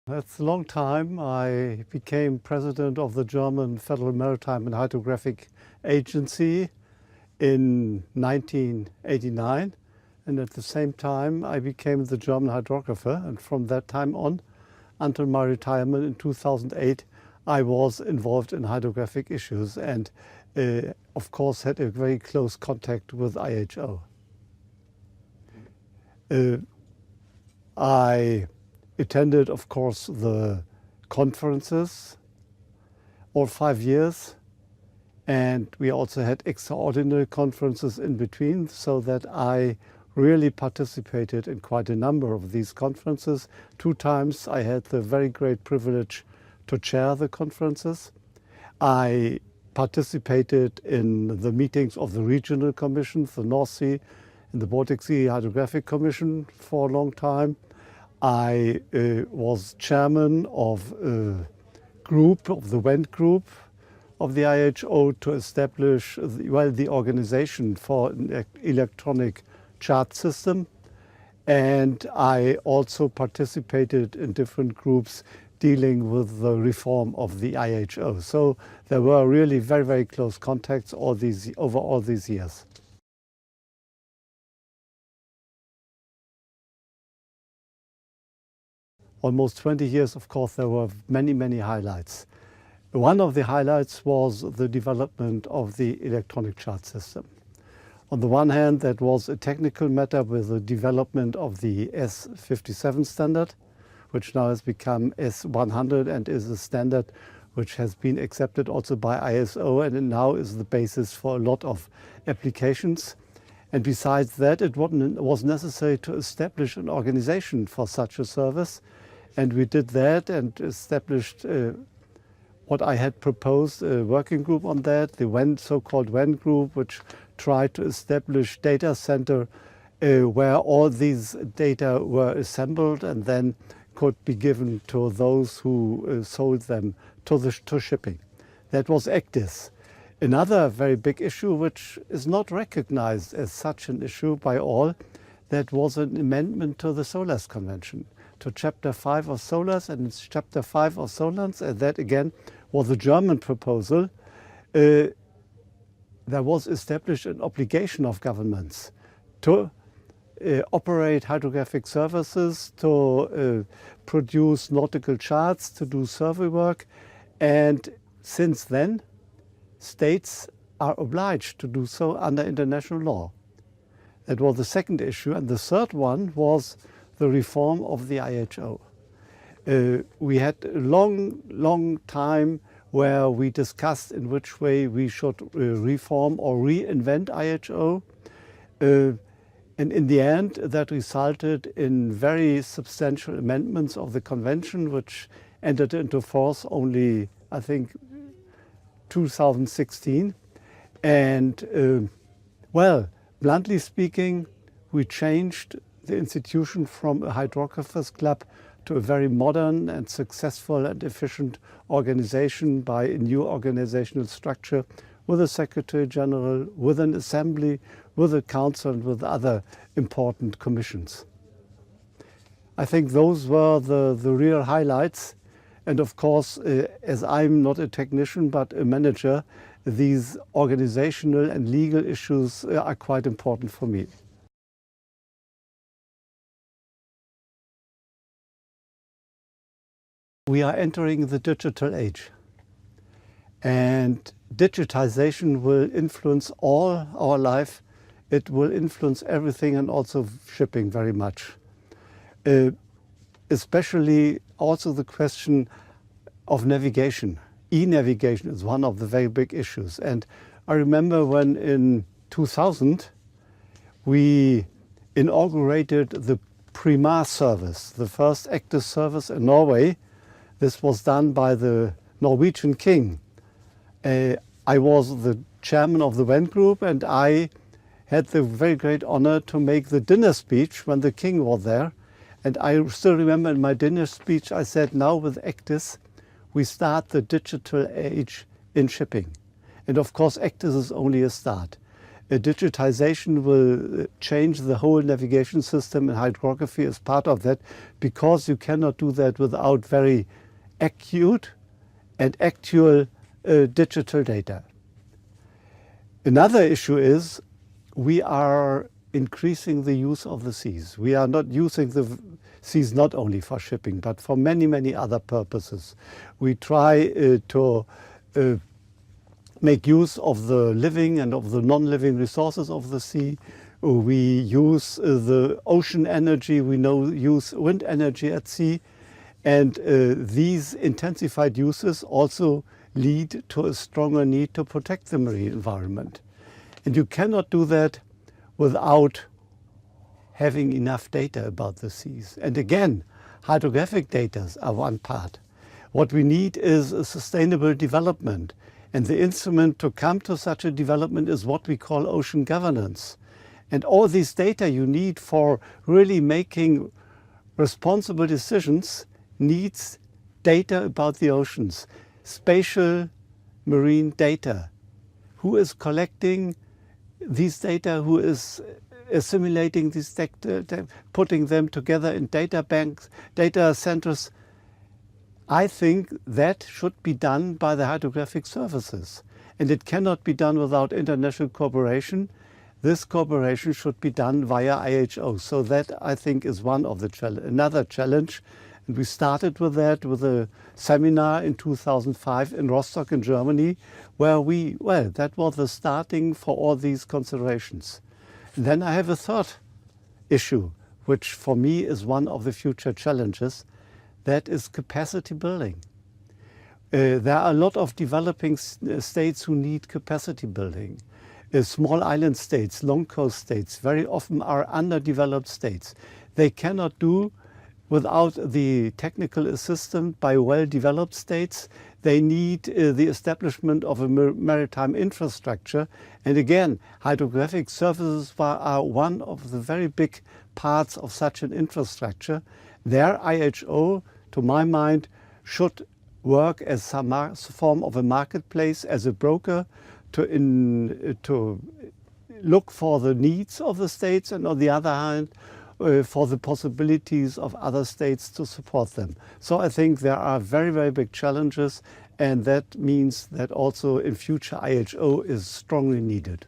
That's a long time. I became president of the German Federal Maritime and Hydrographic Agency in 1989, and at the same time I became the German hydrographer, and from that time on until my retirement in 2008 I was involved in hydrographic issues and of course had a very close contact with IHO. I attended, of course, the conferences all 5 years, and we also had extraordinary conferences in between, so that I really participated in quite a number of these conferences. 2 times I had the very great privilege to chair the conferences. I participated in the meetings of the regional commissions, the North Sea and the Baltic Sea Hydrographic Commission for a long time. I was chairman of a group, of the WENT group of the IHO, to establish the organization for an electronic chart system. And I also participated in different groups dealing with the reform of the IHO. So there were really very, very close contacts over all these years. Almost 20 years, of course, there were many, many highlights. One of the highlights was the development of the electronic chart system. On the one hand, that was a technical matter with the development of the S57 standard, which now has become S100 and is a standard which has been accepted also by ISO, and it now is the basis for a lot of applications. And besides that, it was necessary to establish an organization for such a service. And we did that and established what I had proposed, a working group on that, the so-called WENT group, which tried to establish data center where all these data were assembled and then could be given to those who sold them to shipping. That was ECDIS. Another very big issue, which is not recognized as such an issue by all, that was an amendment to the SOLAS Convention, to Chapter 5 of SOLAS, and it's Chapter 5 of SOLAS, and that again was a German proposal. There was established an obligation of governments to operate hydrographic services, to produce nautical charts, to do survey work, and since then states are obliged to do so under international law. That was the second issue. And the third one was the reform of the IHO. We had a long time where we discussed in which way we should reform or reinvent IHO. And in the end, that resulted in very substantial amendments of the convention, which entered into force only, I think, 2016. And well, bluntly speaking, we changed the institution from a hydrographers club to a very modern and successful and efficient organization by a new organizational structure with a Secretary General, with an assembly, with a council, and with other important commissions. I think those were the real highlights. And of course, as I'm not a technician but a manager, these organizational and legal issues are quite important for me. We are entering the digital age, and digitization will influence all our life. It will influence everything, and also shipping very much. Especially also the question of navigation. E-navigation is one of the very big issues. And I remember when in 2000 we inaugurated the Primar service, the first active service in Norway. This was done by the Norwegian king. I was the chairman of the WENT group, and I had the very great honor to make the dinner speech when the king was there. And I still remember in my dinner speech I said, now with ECDIS we start the digital age in shipping. And of course ECDIS is only a start. Digitization will change the whole navigation system, and hydrography is part of that, because you cannot do that without very acute and actual digital data. Another issue is we are increasing the use of the seas. We are not using the seas not only for shipping, but for many, many other purposes. We try to make use of the living and of the non-living resources of the sea. We use the ocean energy, we use wind energy at sea, and these intensified uses also lead to a stronger need to protect the marine environment. And you cannot do that without having enough data about the seas. And again, hydrographic data are one part. What we need is a sustainable development. And the instrument to come to such a development is what we call ocean governance. And all these data you need for really making responsible decisions needs data about the oceans, spatial marine data. Who is collecting these data? Who is assimilating these data, putting them together in data banks, data centers? I think that should be done by the hydrographic services. And it cannot be done without international cooperation. This cooperation should be done via IHO. So that, I think, is one of the another challenge. And we started with that with a seminar in 2005 in Rostock in Germany, where that was the starting for all these considerations. And then I have a third issue, which for me is one of the future challenges. That is capacity building. There are a lot of developing states who need capacity building. Small island states, long coast states, very often are underdeveloped states. They cannot do without the technical assistance by well-developed states. They need the establishment of a maritime infrastructure. And again, hydrographic services are one of the very big parts of such an infrastructure. There, IHO, to my mind, should work as some form of a marketplace, as a broker, to look for the needs of the states, and on the other hand, for the possibilities of other states to support them. So I think there are very, very big challenges, and that means that also in future IHO is strongly needed.